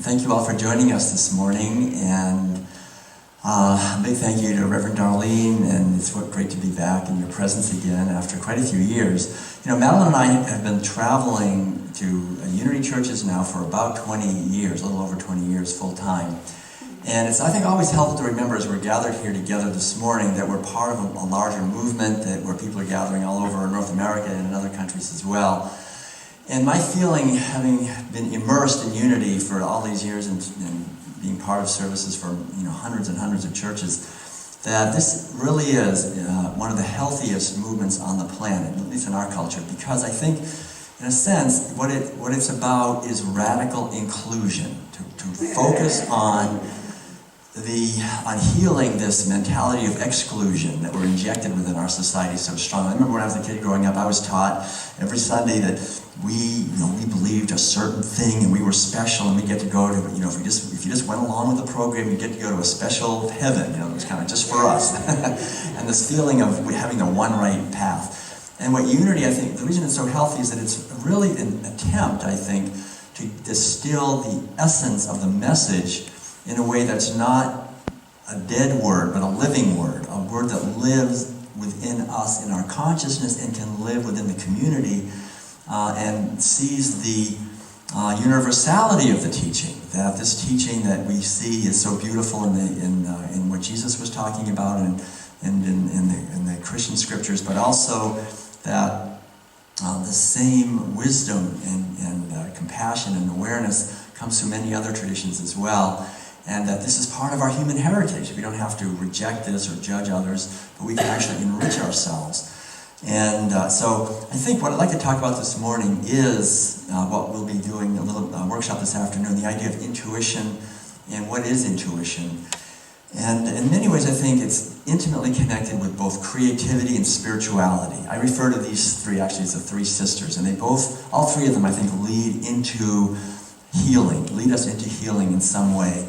Thank you all for joining us this morning, and a big thank you to Rev.Darlene, and it's great to be back in your presence again after quite a few years. You know, Madeline and I have been traveling to Unity churches now for about 20 years, a little over 20 years full time. And it's, I think, always helpful to remember as we're gathered here together this morning that we're part of a larger movement where people are gathering all over North America and in other countries as well. And my feeling, having been immersed in Unity for all these years and being part of services for hundreds and hundreds of churches, that this really is one of the healthiest movements on the planet, at least in our culture, because I think, in a sense, what it's about is radical inclusion, to focus on healing this mentality of exclusion that we're injected within our society so strongly. I remember when I was a kid growing up, I was taught every Sunday that we believed a certain thing and we were special, and we get to go to, if you just went along with the program, you get to go to a special heaven, it was kind of just for us. And this feeling of having the one right path. And what Unity, I think, the reason it's so healthy is that it's really an attempt, I think, to distill the essence of the message in a way that's not a dead word, but a living word, a word that lives within us in our consciousness and can live within the community, and sees the universality of the teaching. That this teaching that we see is so beautiful in what Jesus was talking about and in the Christian scriptures, but also that the same wisdom and compassion and awareness comes through many other traditions as well. And that this is part of our human heritage. We don't have to reject this or judge others, but we can actually enrich ourselves. And so I think what I'd like to talk about this morning is what we'll be doing, a little workshop this afternoon, the idea of intuition and what is intuition. And in many ways I think it's intimately connected with both creativity and spirituality. I refer to these three actually as the three sisters, and all three of them I think lead us into healing in some way.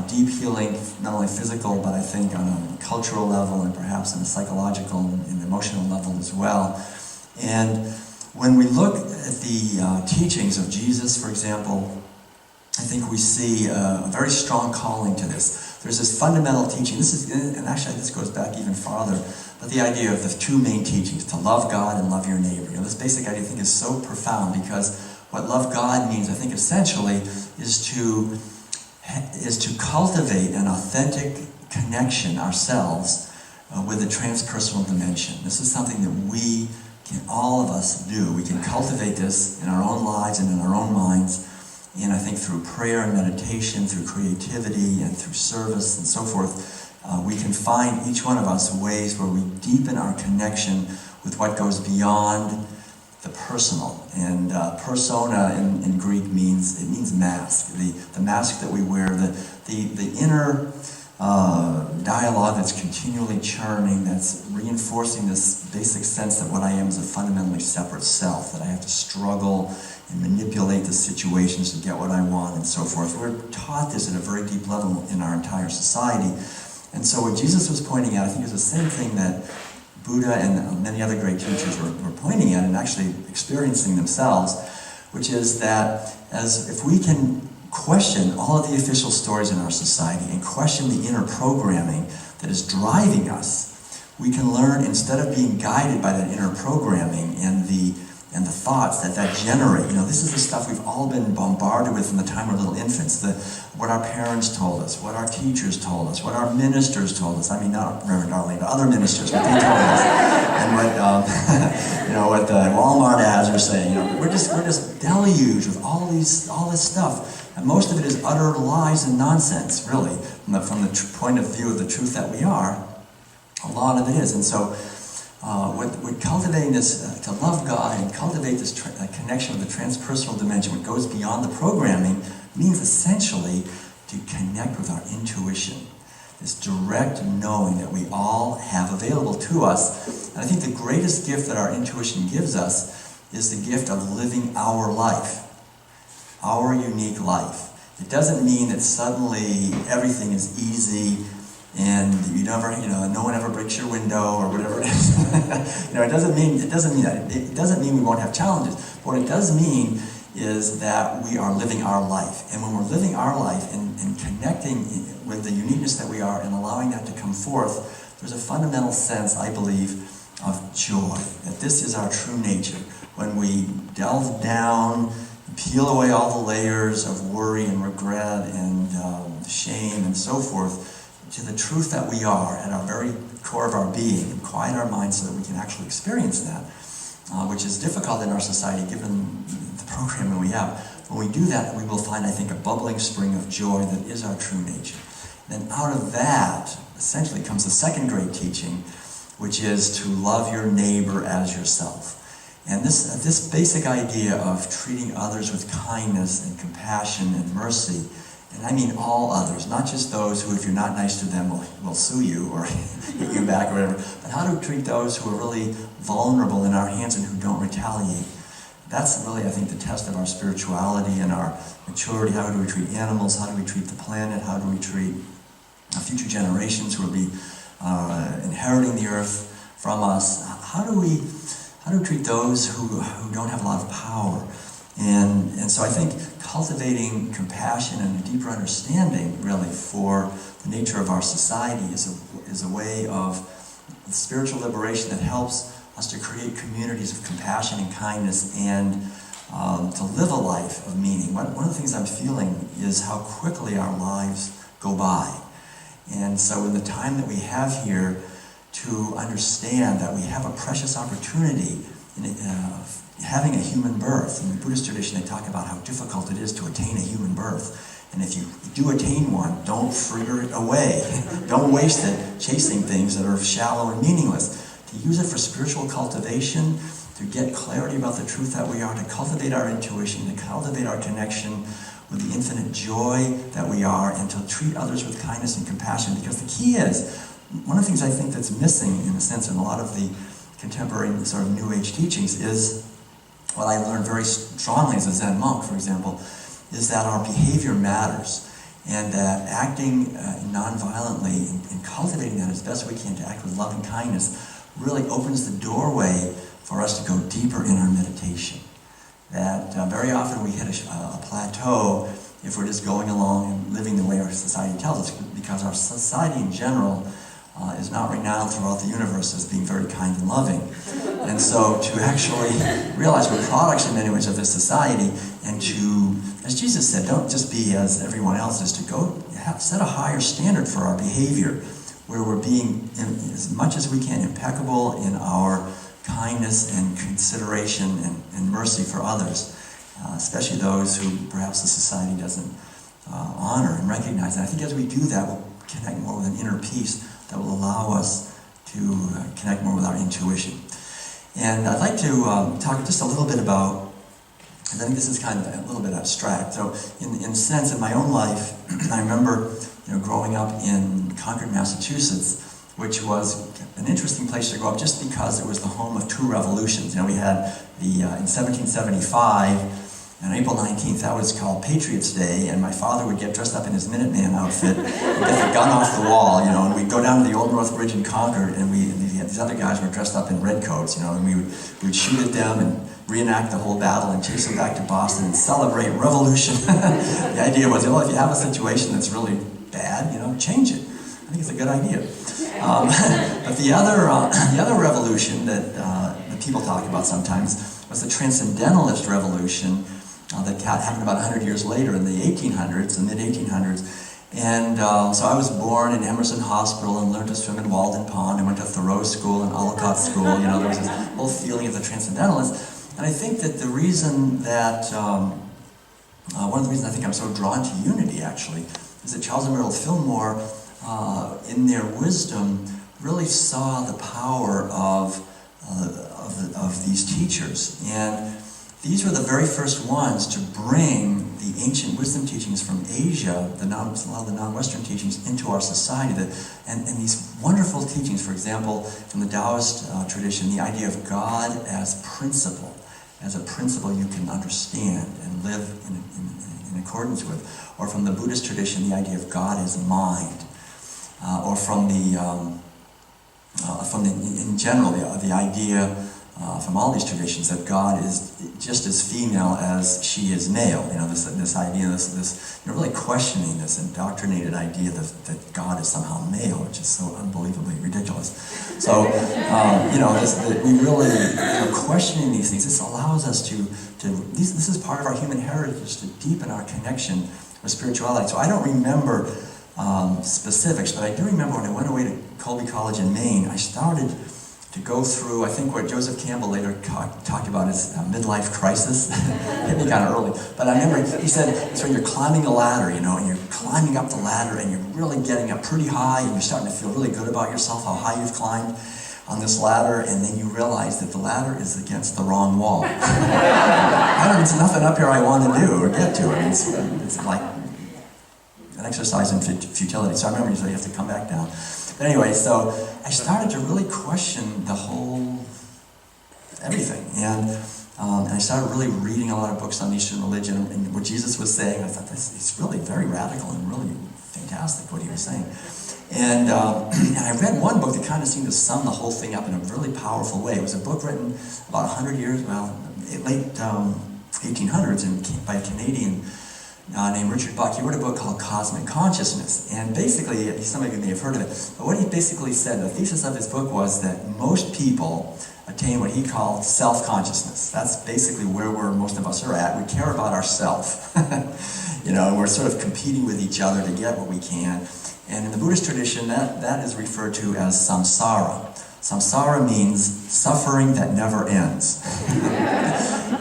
Deep healing, not only physical, but I think on a cultural level and perhaps on a psychological and emotional level as well. And when we look at the teachings of Jesus, for example, I think we see a very strong calling to this. There's this fundamental teaching, and actually this goes back even farther, but the idea of the two main teachings, to love God and love your neighbor. This basic idea I think is so profound, because what love God means, I think essentially, is to cultivate an authentic connection ourselves with the transpersonal dimension. This is something that all of us do. We can cultivate this in our own lives and in our own minds, and I think through prayer and meditation, through creativity and through service and so forth, we can find each one of us ways where we deepen our connection with what goes beyond the personal. And persona in Greek means mask. The mask that we wear, the inner dialogue that's continually churning, that's reinforcing this basic sense that what I am is a fundamentally separate self, that I have to struggle and manipulate the situations to get what I want and so forth. We're taught this at a very deep level in our entire society. And so what Jesus was pointing out, I think, is the same thing that Buddha and many other great teachers were pointing at and actually experiencing themselves, which is that if we can question all of the official stories in our society and question the inner programming that is driving us, we can learn, instead of being guided by that inner programming and the thoughts that generate. This is the stuff we've all been bombarded with from the time we're little infants. What our parents told us, what our teachers told us, what our ministers told us. I mean, not Rev.Darlene, but other ministers, what they told us, and what the Walmart ads are saying. We're just deluged with all this stuff, and most of it is utter lies and nonsense, really, from the point of view of the truth that we are. A lot of it is, and so. With cultivating this, to love God and cultivate this connection with the transpersonal dimension, what goes beyond the programming, means essentially to connect with our intuition, this direct knowing that we all have available to us. And I think the greatest gift that our intuition gives us is the gift of living our life, our unique life. It doesn't mean that suddenly everything is easy and no one ever breaks your window or whatever it is. It doesn't mean that. It doesn't mean we won't have challenges. What it does mean is that we are living our life. And when we're living our life and connecting with the uniqueness that we are and allowing that to come forth, there's a fundamental sense, I believe, of joy. That this is our true nature. When we delve down, peel away all the layers of worry and regret and shame and so forth, to the truth that we are at our very core of our being, and quiet our minds so that we can actually experience that, which is difficult in our society given the programming we have. When we do that, we will find, I think, a bubbling spring of joy that is our true nature. Then out of that, essentially, comes the second great teaching, which is to love your neighbor as yourself. And this basic idea of treating others with kindness and compassion and mercy, and I mean all others, not just those who, if you're not nice to them, will sue you or hit you back or whatever, but how to treat those who are really vulnerable in our hands and who don't retaliate. That's really, I think, the test of our spirituality and our maturity. How do we treat animals? How do we treat the planet? How do we treat future generations who will be inheriting the earth from us? How do we treat those who don't have a lot of power? And so I think cultivating compassion and a deeper understanding, really, for the nature of our society is a way of spiritual liberation that helps us to create communities of compassion and kindness and to live a life of meaning. One of the things I'm feeling is how quickly our lives go by. And so in the time that we have here to understand that we have a precious opportunity in having a human birth. In the Buddhist tradition, they talk about how difficult it is to attain a human birth. And if you do attain one, don't fritter it away. Don't waste it chasing things that are shallow and meaningless. To use it for spiritual cultivation, to get clarity about the truth that we are, to cultivate our intuition, to cultivate our connection with the infinite joy that we are, and to treat others with kindness and compassion. Because the key is, one of the things I think that's missing, in a sense, in a lot of the contemporary sort of New Age teachings is, what I learned very strongly as a Zen monk, for example, is that our behavior matters, and that acting non-violently and cultivating that as best we can to act with love and kindness really opens the doorway for us to go deeper in our meditation. That very often we hit a plateau if we're just going along and living the way our society tells us, because our society in general is not renowned throughout the universe as being very kind and loving. And so to actually realize we're products in many ways of this society, and to, as Jesus said, don't just be as everyone else is, to go set a higher standard for our behavior, where we're being, as much as we can, impeccable in our kindness and consideration and mercy for others, especially those who perhaps the society doesn't honor and recognize. And I think as we do that, we'll connect more with an inner peace that will allow us to connect more with our intuition. And I'd like to talk just a little bit about, because I think this is kind of a little bit abstract. So in a sense, in my own life, I remember growing up in Concord, Massachusetts, which was an interesting place to grow up just because it was the home of two revolutions. We had in 1775, on April 19th, that was called Patriots Day, and my father would get dressed up in his Minuteman outfit and get the gun off the wall, and we'd go down to the Old North Bridge in Concord, and these other guys were dressed up in red coats, and we'd shoot at them and reenact the whole battle and chase them back to Boston and celebrate revolution. The idea was, if you have a situation that's really bad, change it. I think it's a good idea. But the other revolution that people talk about sometimes was the Transcendentalist Revolution that happened about 100 years later in the 1800s, the mid-1800s. And so I was born in Emerson Hospital and learned to swim in Walden Pond and went to Thoreau School and Olcott School. There was this whole feeling of the Transcendentalists. And I think that the reason that, one of the reasons I think I'm so drawn to unity, actually, is that Charles and Myrtle Fillmore, in their wisdom, really saw the power of these teachers. And these were the very first ones to bring the ancient wisdom teachings from Asia, a lot of the non-Western teachings, into our society. And these wonderful teachings, for example, from the Taoist tradition, the idea of God as a principle you can understand and live in accordance with. Or from the Buddhist tradition, the idea of God as mind. Or from in general, the idea from all these traditions, that God is just as female as she is male. This idea, this really questioning this indoctrinated idea that God is somehow male, which is so unbelievably ridiculous. So, we really, questioning these things, this allows us this is part of our human heritage, to deepen our connection with spirituality. So I don't remember specifics, but I do remember when I went away to Colby College in Maine, I started to go through, I think, what Joseph Campbell later talked about as midlife crisis. Hit me kind of early. But I remember he said, it's when you're climbing a ladder, and you're climbing up the ladder, and you're really getting up pretty high, and you're starting to feel really good about yourself, how high you've climbed on this ladder, and then you realize that the ladder is against the wrong wall. There's nothing up here I want to do or get to. It's like an exercise in futility. So I remember you have to come back down. But anyway, so I started to really question the whole everything, and I started really reading a lot of books on Eastern religion and what Jesus was saying. I thought it's really very radical and really fantastic what he was saying. And I read one book that kind of seemed to sum the whole thing up in a really powerful way. It was a book written about 100 years, late 1800s, by a Canadian named Richard Buck. He wrote a book called Cosmic Consciousness, and basically, some of you may have heard of it, but what he basically said, the thesis of his book was that most people attain what he called self-consciousness. That's basically where most of us are at. We care about ourself, and we're sort of competing with each other to get what we can. And in the Buddhist tradition, that is referred to as samsara. Samsara means suffering that never ends.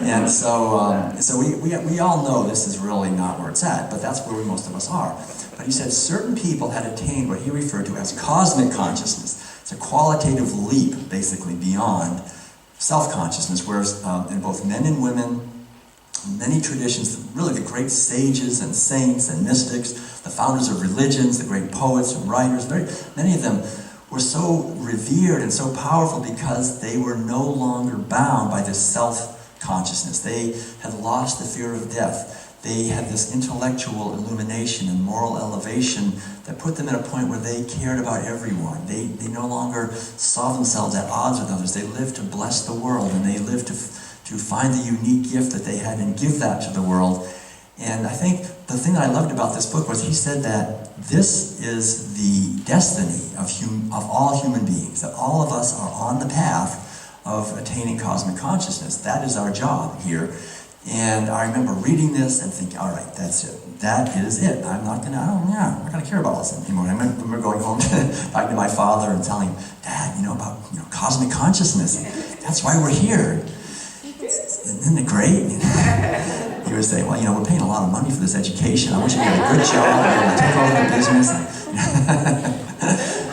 And so we all know this is really not where it's at, but that's where most of us are. But he said certain people had attained what he referred to as cosmic consciousness. It's a qualitative leap, basically, beyond self-consciousness, whereas in both men and women, many traditions, really the great sages and saints and mystics, the founders of religions, the great poets and writers, many of them were so revered and so powerful because they were no longer bound by this self-consciousness. They had lost the fear of death. They had this intellectual illumination and moral elevation that put them at a point where they cared about everyone. They no longer saw themselves at odds with others. They lived to bless the world, and they lived to find the unique gift that they had and give that to the world. And I think the thing that I loved about this book was he said that this is the destiny of all human beings, that all of us are on the path of attaining cosmic consciousness. That is our job here. And I remember reading this and thinking, all right, that's it. That is it. I'm not going to care about all this anymore. I remember going home back to my father and telling him, Dad, about cosmic consciousness. That's why we're here. Isn't it great? He would say, well, we're paying a lot of money for this education. I wish I had a good job and able to take over the business.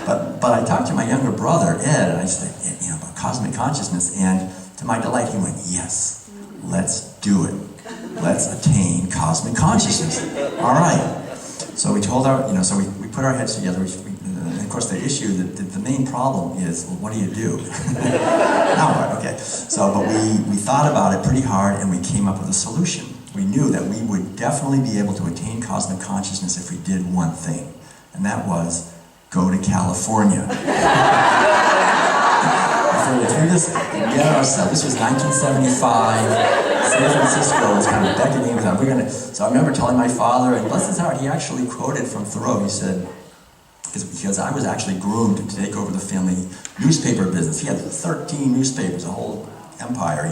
But I talked to my younger brother, Ed, and I said, about cosmic consciousness. And to my delight, he went, yes, let's do it. Let's attain cosmic consciousness. All right. So we told so we put our heads together. And of course, the issue, the main problem is, well, what do you do? Now what? Okay. So, but we thought about it pretty hard, and we came up with a solution. We knew that we would definitely be able to attain cosmic consciousness if we did one thing, and that was go to California. This was 1975. San Francisco was kind of beckoning with us. So I remember telling my father, and bless his heart, he actually quoted from Thoreau. He said, because I was actually groomed to take over the family newspaper business. He had 13 newspapers, a whole empire,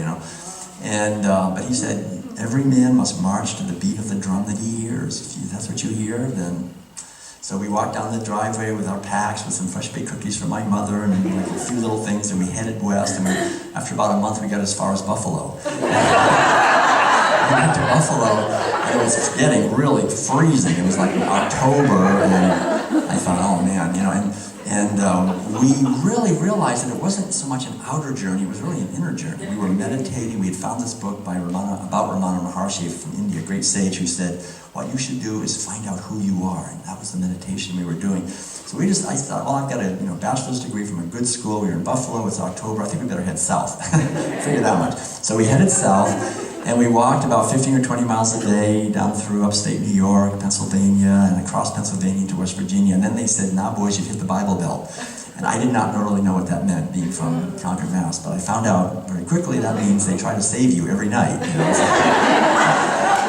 And but he said, every man must march to the beat of the drum that he hears. If that's what you hear, then. So we walked down the driveway with our packs with some fresh baked cookies for my mother and a few little things, and we headed west. And after about a month, we got as far as Buffalo. We went to Buffalo, and it was getting really freezing. It was like October, and I thought, oh man, and we really realized that it wasn't so much an outer journey; it was really an inner journey. We were meditating. We had found this book about Ramana Maharshi from India, a great sage, who said, what you should do is find out who you are, and that was the meditation we were doing. So I thought, well, I've got a bachelor's degree from a good school. We were in Buffalo. It's October. I think we better head south. Figured that much. So we headed south, and we walked about 15 or 20 miles a day down through upstate New York, Pennsylvania, and across Pennsylvania to West Virginia. And then they said, nah, boys, you've hit the Bible Belt. And I did not really know what that meant, being from Concord, Mass. But I found out very quickly that means they try to save you every night. You know?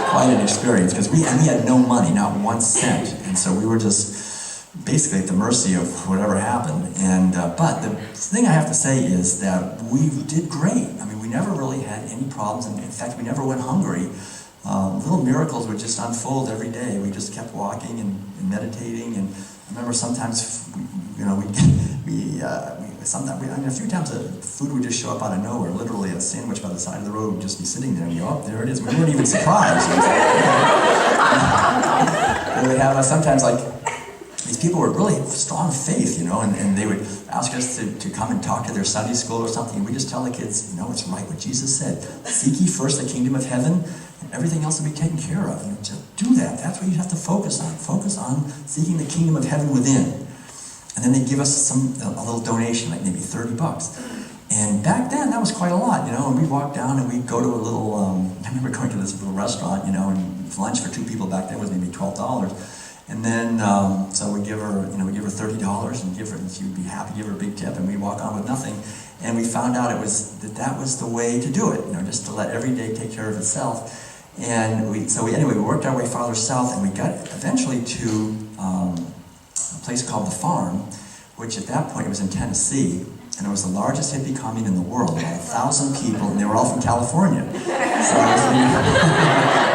Quite an experience, because we had no money, not 1 cent. And so we were just basically at the mercy of whatever happened. And but the thing I have to say is that we did great. I mean, we never really had any problems. And in fact, we never went hungry. Little miracles would just unfold every day. We just kept walking and meditating. And I remember sometimes, a few times the food would just show up out of nowhere. Literally, a sandwich by the side of the road would just be sitting there, and you go, oh, there it is. We weren't even surprised. And we'd have sometimes like these people were really strong faith, and they would ask us to come and talk to their Sunday school or something. And we just tell the kids, it's right what Jesus said. Seek ye first the kingdom of heaven, and everything else will be taken care of. And just do that. That's what you have to focus on. Focus on seeking the kingdom of heaven within. And then they'd give us a little donation, like maybe $30. And back then, that was quite a lot, and we'd walk down and we'd go to a little, I remember going to this little restaurant, and lunch for 2 people back then was maybe $12. And then, so we'd give her, we'd give her $30 and she'd be happy, give her a big tip, and we'd walk on with nothing. And we found out that was the way to do it, just to let every day take care of itself. And we worked our way farther south, and we got eventually to a place called The Farm, which at that point it was in Tennessee, and it was the largest hippie commune in the world, about 1,000 people, and they were all from California. So we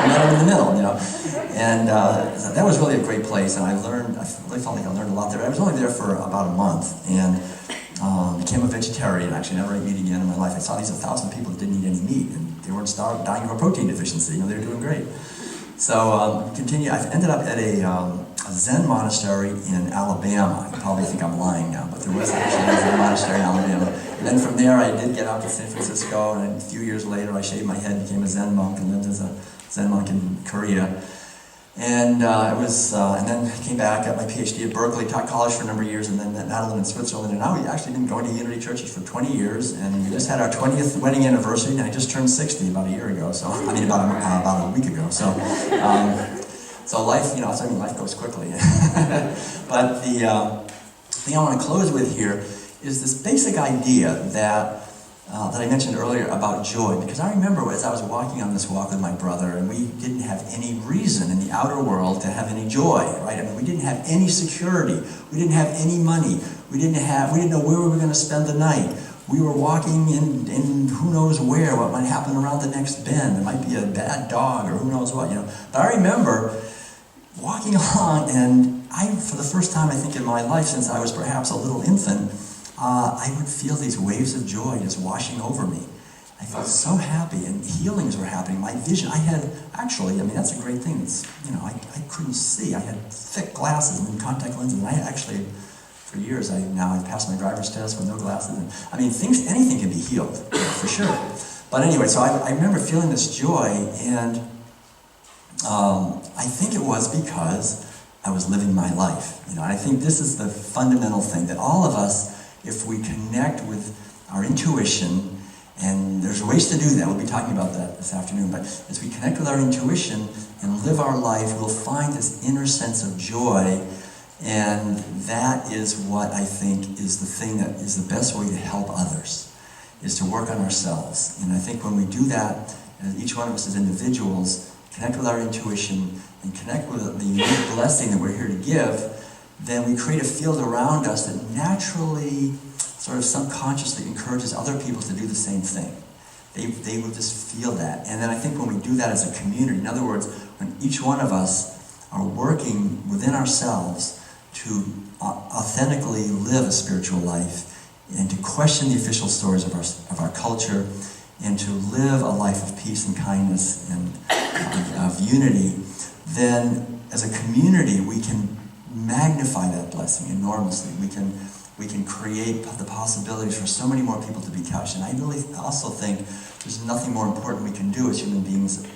met them in the middle, And so that was really a great place, and I really felt like I learned a lot there. I was only there for about a month, and became a vegetarian. Actually never ate meat again in my life. I saw these 1,000 people that didn't eat any meat, and they weren't dying of a protein deficiency. They were doing great. So I ended up at a Zen monastery in Alabama. You probably think I'm lying now, but there was actually a Zen monastery in Alabama. And then from there, I did get out to San Francisco, and a few years later, I shaved my head, became a Zen monk, and lived as a Zen monk in Korea. And and then came back, got my PhD at Berkeley, taught college for a number of years, and then at Tuttle in Switzerland. And now we've actually been going to Unity churches for 20 years, and we just had our 20th wedding anniversary, and I just turned 60 about a year ago. So about a week ago. So life, life goes quickly. But the thing I want to close with here is this basic idea that I mentioned earlier about joy, because I remember as I was walking on this walk with my brother, and we didn't have any reason in the outer world to have any joy, right? I mean, we didn't have any security, we didn't have any money, we didn't know where we were going to spend the night. We were walking in who knows where, what might happen around the next bend. There might be a bad dog or who knows what, But I remember walking along, and for the first time, I think, in my life, since I was perhaps a little infant, I would feel these waves of joy just washing over me. I felt so happy, and healings were happening. My vision, that's a great thing. It's, I couldn't see. I had thick glasses and contact lenses, and I actually, for years, I've passed my driver's test with no glasses. And, anything can be healed, for sure. But anyway, so I remember feeling this joy, and I think it was because I was living my life. And I think this is the fundamental thing, that all of us, if we connect with our intuition, and there's ways to do that, we'll be talking about that this afternoon, but as we connect with our intuition and live our life, we'll find this inner sense of joy, and that is what I think is the thing that is the best way to help others, is to work on ourselves. And I think when we do that, each one of us as individuals, connect with our intuition and connect with the unique blessing that we're here to give, then we create a field around us that naturally, sort of subconsciously encourages other people to do the same thing. They will just feel that. And then I think when we do that as a community, in other words, when each one of us are working within ourselves to authentically live a spiritual life, and to question the official stories of our culture, and to live a life of peace and kindness and of unity, then as a community we can magnify that blessing enormously. We can create the possibilities for so many more people to be touched. And I really also think there's nothing more important we can do as human beings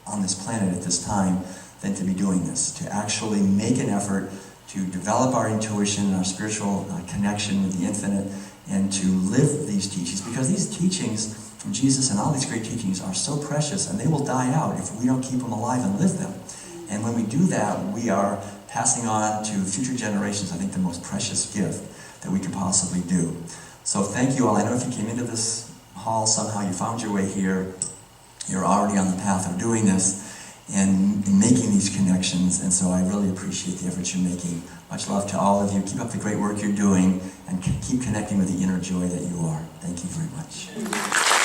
on this planet at this time than to be doing this, to actually make an effort to develop our intuition and our spiritual connection with the infinite, and to live these teachings, because these teachings from Jesus and all these great teachings are so precious, and they will die out if we don't keep them alive and live them. And when we do that, we are passing on to future generations, I think, the most precious gift that we can possibly do. So thank you all. I know if you came into this hall somehow, you found your way here, you're already on the path of doing this and making these connections, and so I really appreciate the efforts you're making. Much love to all of you. Keep up the great work you're doing, and keep connecting with the inner joy that you are. Thank you very much.